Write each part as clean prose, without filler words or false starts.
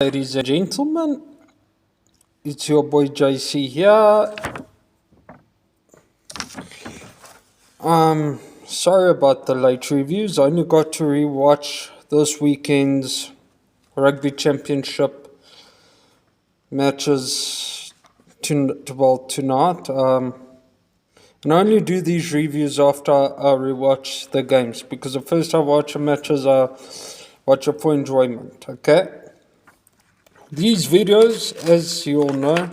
Ladies and gentlemen, it's your boy JC here. Sorry about the late reviews. I only got to rewatch this weekend's rugby championship matches tonight. And I only do these reviews after I rewatch the games because the first I watch the matches, I watch it for enjoyment. Okay. These videos, as you all know,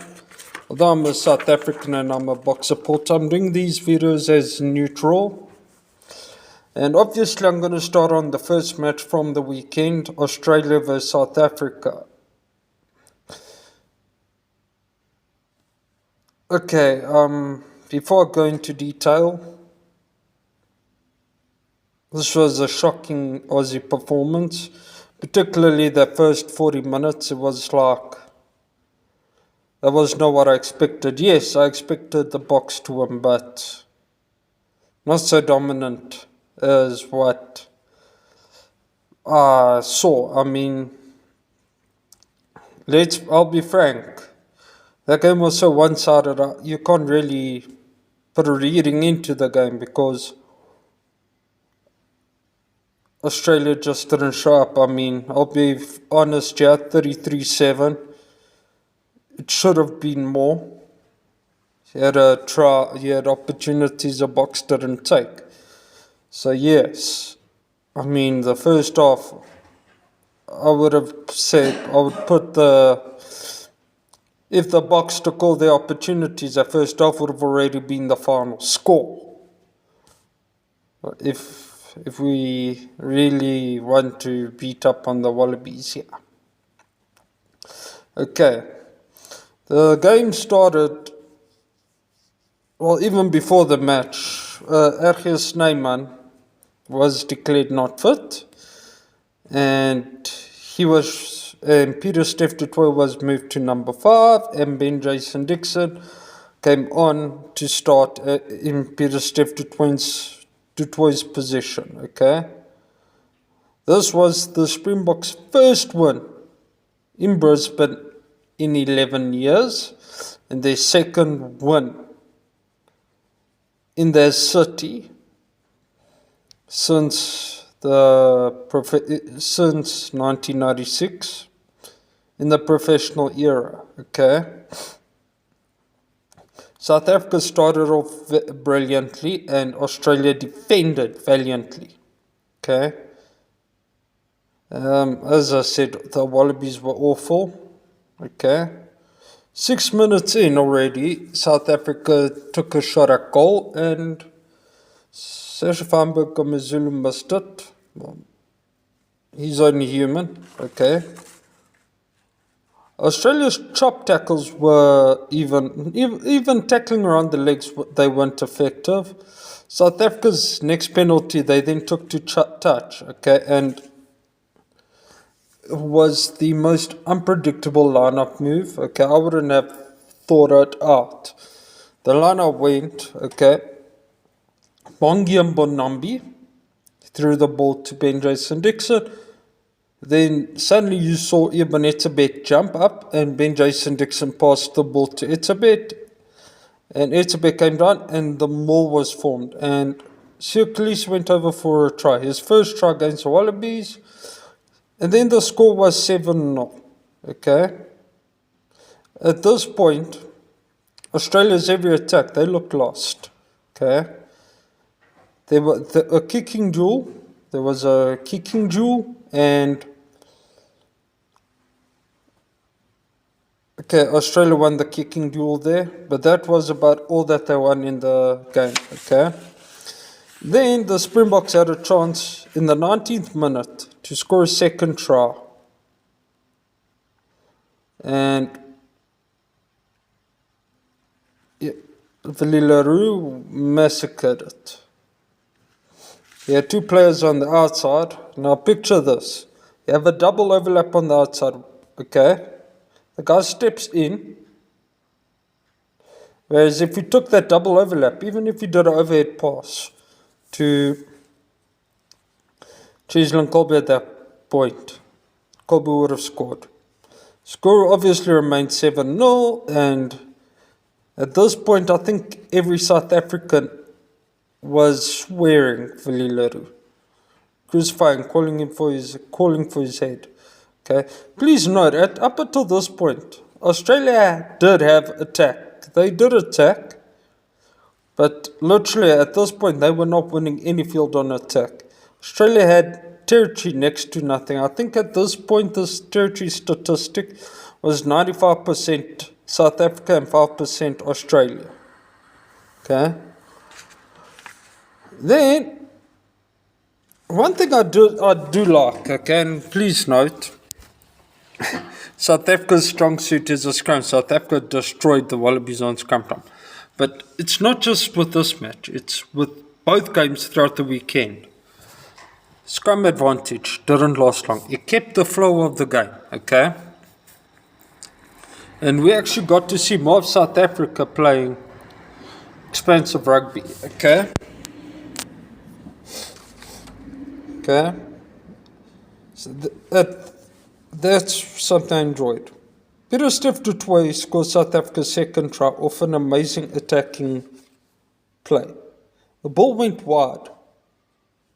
although I'm a South African and I'm a box supporter, I'm doing these videos as neutral. And obviously I'm going to start on the first match from the weekend, Australia vs South Africa. Okay, before I go into detail, this was a shocking Aussie performance, particularly the first 40 minutes. It was like, that was not what I expected. Yes, I expected the Box to win, but not so dominant as what I saw. I mean, I'll be frank. That game was so one-sided. You can't really put a reading into the game because Australia just didn't show up. I mean, I'll be honest here, 33-7. It should have been more. He had opportunities the Box didn't take. So yes, I mean the first half, I would have said I would put if the Box took all the opportunities, the first half would have already been the final score. If we really want to beat up on the Wallabies here. Okay. The game started, well, even before the match, Ergius Snyman was declared not fit, and Peter Steph du Toit was moved to number 5, and Ben Jason Dixon came on to start in Peter Steph du Toit's position. Okay, this was the Springboks' first win in Brisbane in 11 years, and their second win in their city since 1996 in the professional era. Okay, South Africa started off brilliantly and Australia defended valiantly. Okay, as I said, the Wallabies were awful. Okay, 6 minutes in already, South Africa took a shot at goal and Serge Vanberg Amazulu missed it. Well, he's only human. Okay. Australia's chop tackles were even tackling around the legs, they weren't effective. South Africa's next penalty they then took to touch. Okay, and was the most unpredictable lineup move. Okay, I wouldn't have thought it out. The lineup went, okay, Bongi and Bonambi threw the ball to Ben Jason Dixon. Then suddenly you saw Ibn Etzebeth jump up and Ben Jason Dixon passed the ball to Etzebeth. And Etzebeth came down and the maul was formed. And Seukelis went over for a try. His first try against the Wallabies. And then the score was 7-0. Okay. At this point, Australia's every attack, they looked lost. Okay. There was a kicking duel. There was a kicking duel and okay, Australia won the kicking duel there, but that was about all that they won in the game. Okay. Then the Springboks had a chance in the 19th minute to score a second try. And Vililaroo massacred it. He had two players on the outside. Now picture this. You have a double overlap on the outside. Okay. The guy steps in. Whereas if you took that double overlap, even if you did an overhead pass to Cheslin Colby at that point, Colby would have scored. Score obviously remained 7-0, and at this point, I think every South African was swearing Valileru, crucifying, calling for his head. Okay, please note that up until this point, Australia did have attack. They did attack, but literally at this point, they were not winning any field on attack. Australia had territory next to nothing. I think at this point, this territory statistic was 95% South Africa and 5% Australia. Okay. Then, one thing I do like, okay, and please note, South Africa's strong suit is a scrum. South Africa destroyed the Wallabies on scrum time. But it's not just with this match, it's with both games throughout the weekend. Scrum advantage didn't last long. It kept the flow of the game, okay? And we actually got to see more of South Africa playing expansive rugby, okay? Okay? So that's something I enjoyed. Pieter-Steph du Toit scored South Africa's second try off an amazing attacking play. The ball went wide.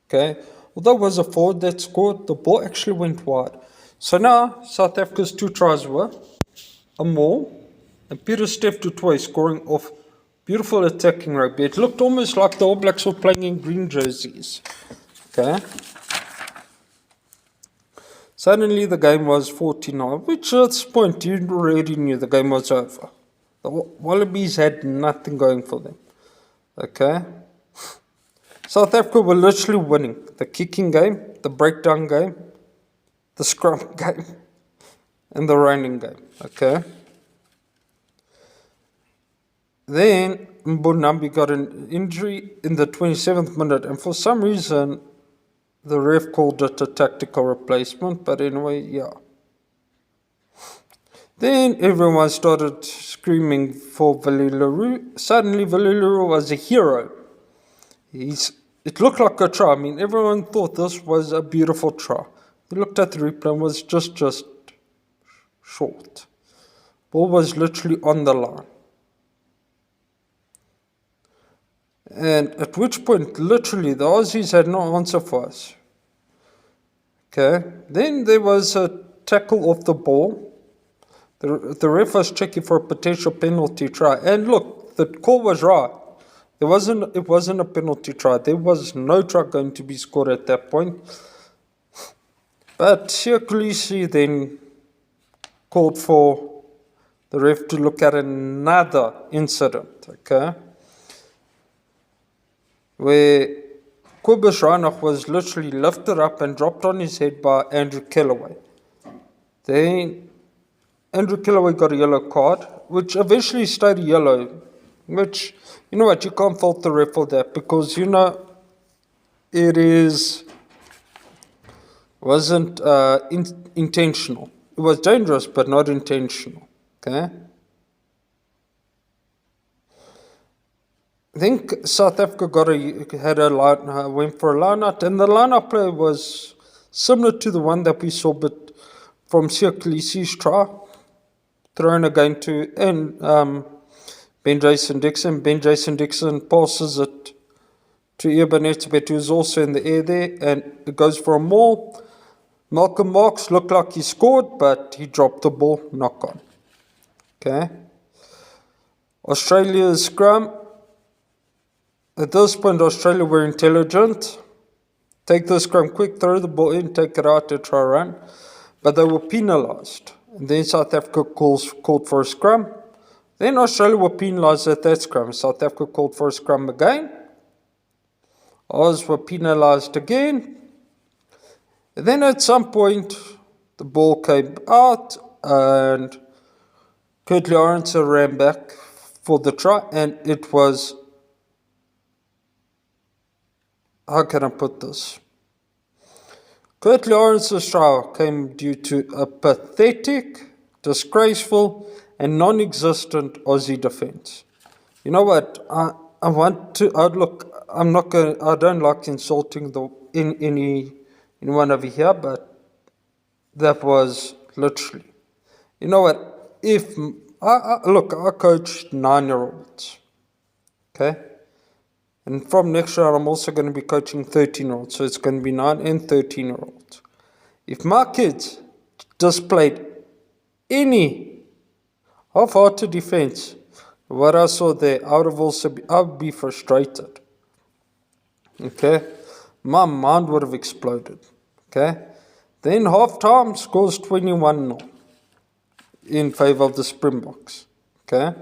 Okay? Although it was a forward that scored, the ball actually went wide. So now, South Africa's 2 tries were a maul and Pieter-Steph du Toit scoring off beautiful attacking rugby. It looked almost like the All Blacks were playing in green jerseys. Okay? Suddenly the game was 49, which at this point you already knew the game was over. The Wallabies had nothing going for them. Okay? South Africa were literally winning the kicking game, the breakdown game, the scrum game, and the running game. Okay? Then Mbonambi got an injury in the 27th minute, and for some reason the ref called it a tactical replacement, but anyway, yeah. Then everyone started screaming for Valileru. Suddenly Valileru was a hero. It looked like a try. I mean, everyone thought this was a beautiful try. They looked at the replay and was just short. Ball was literally on the line. And at which point, literally, the Aussies had no answer for us. Okay. Then there was a tackle off the ball. The ref was checking for a potential penalty try. And look, the call was right. It wasn't a penalty try. There was no try going to be scored at that point. But Siya Kolisi then called for the ref to look at another incident, okay, where Kobus Reinach was literally lifted up and dropped on his head by Andrew Kellaway. Then Andrew Kellaway got a yellow card, which eventually stayed yellow, which, you know what, you can't fault the ref for that, because, you know, wasn't intentional. It was dangerous, but not intentional, okay? I think South Africa went for a line-out, and the line-out play was similar to the one that we saw, but from Siya Kolisi's try, thrown again to Ben Jason Dixon. Ben Jason Dixon passes it to Ebenezer, who's also in the air there, and it goes for a maul. Malcolm Marx looked like he scored, but he dropped the ball, knock on. Okay. Australia's scrum. At this point, Australia were intelligent. Take the scrum quick, throw the ball in, take it out to try run. But they were penalised. And then South Africa called for a scrum. Then Australia were penalised at that scrum. South Africa called for a scrum again. Oz were penalised again. And then at some point, the ball came out and Kurt Lawrence ran back for the try, and it was, how can I put this? Kurt Lawrence's try came due to a pathetic, disgraceful, and non-existent Aussie defence. You know what? I don't like insulting anyone over here, but that was literally You know what? If look, I coach 9-year-olds, okay, and from next year I'm also going to be coaching 13-year-olds, so it's going to be 9 and 13-year-olds. If my kids displayed any half-hearted defense, what I saw there, I would be frustrated. Okay, my mind would have exploded. Okay, then half time scores 21-0 in favour of the Springboks. Okay,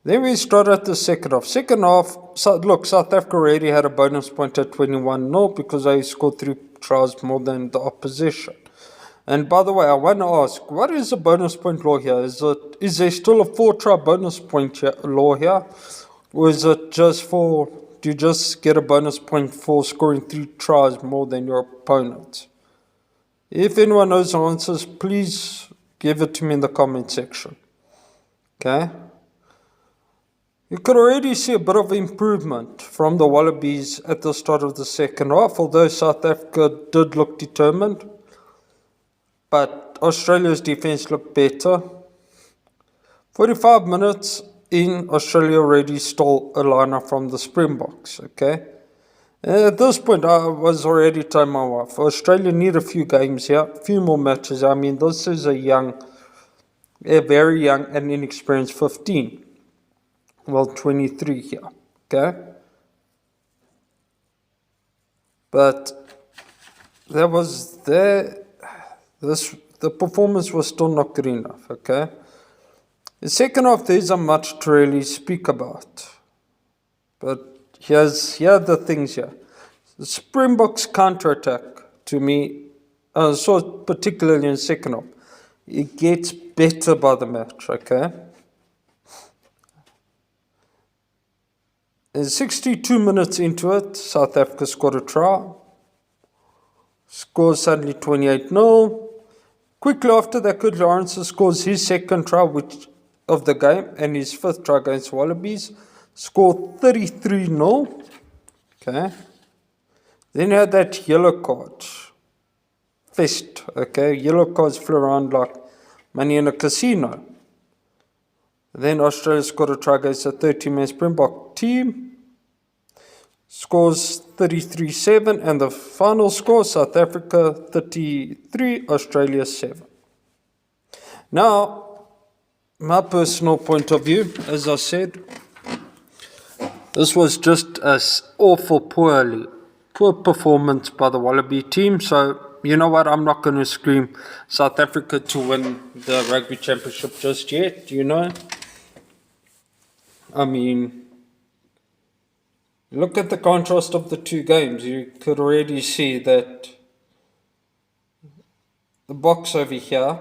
then we start at the second half. Second half, look, South Africa already had a bonus point at 21-0 because they scored 3 tries more than the opposition. And by the way, I want to ask, what is the bonus point law here? Is there still a 4-try bonus point law here? Or is it just do you just get a bonus point for scoring 3 tries more than your opponent? If anyone knows the answers, please give it to me in the comment section. Okay? You could already see a bit of improvement from the Wallabies at the start of the second half, although South Africa did look determined. But Australia's defense looked better. 45 minutes in, Australia already stole a liner from the Springboks, okay? At this point, I was already telling my wife, Australia need a few games here, a few more matches. I mean, this is a very young and inexperienced 15. Well, 23 here, okay? But the performance was still not good enough, okay? The second half, there isn't much to really speak about. But here are the things here. The Springboks counter-attack, to me, so particularly in the second half, it gets better by the match, okay? And 62 minutes into it, South Africa scored a try. Scores suddenly 28-0. Quickly after that, Kurt Lawrence scores his second try of the game and his 5th try against Wallabies. Scored 33-0. Okay. Then you had that yellow card. Fest. Okay. Yellow cards flew around like money in a casino. Then Australia scored a try against a 13-man Springbok team. Scores 33-7, and the final score, South Africa 33, Australia 7. Now, my personal point of view, as I said, this was just an awful poor performance by the Wallaby team. So, you know what, I'm not going to scream South Africa to win the Rugby Championship just yet, you know. I mean, look at the contrast of the two games. You could already see that the box over here,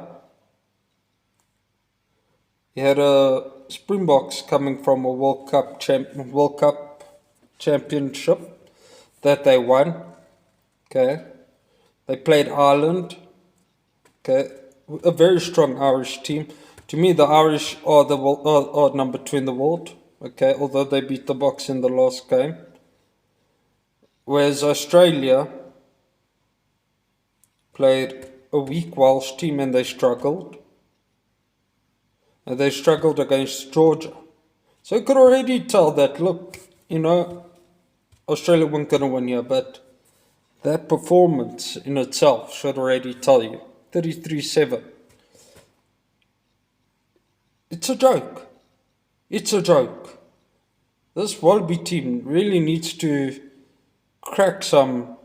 you had a Springboks coming from a World Cup championship that they won. Okay, they played Ireland. Okay, a very strong Irish team. To me, the Irish are number 2 in the world. Okay, although they beat the Boks in the last game. Whereas Australia played a weak Welsh team and they struggled. And they struggled against Georgia. So you could already tell that, look, you know, Australia weren't going to win here, but that performance in itself should already tell you. 33-7. It's a joke. It's a joke. This Wallaby team really needs to crack some.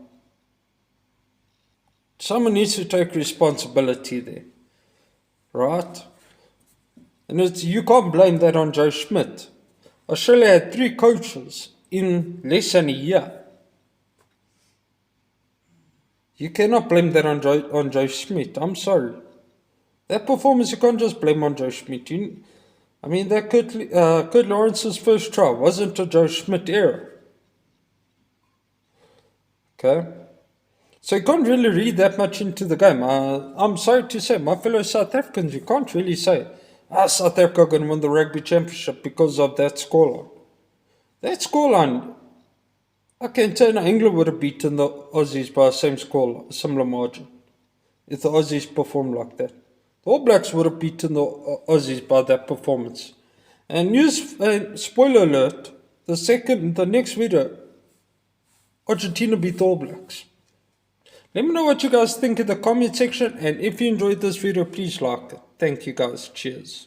Someone needs to take responsibility there. Right? And you can't blame that on Joe Schmidt. Australia had 3 coaches in less than a year. You cannot blame that on Joe Schmidt. I'm sorry. That performance you can't just blame on Joe Schmidt. I mean, that Kurt Lawrence's first try wasn't a Joe Schmidt era. Okay? So you can't really read that much into the game. I'm sorry to say, my fellow South Africans, you can't really say, South Africa are going to win the Rugby Championship because of that scoreline. That scoreline, I can tell you, England would have beaten the Aussies by the same score, similar margin, if the Aussies performed like that. All Blacks would have beaten the Aussies by that performance. And news, spoiler alert, the next video, Argentina beat the All Blacks. Let me know what you guys think in the comment section, and if you enjoyed this video, please like it. Thank you guys. Cheers.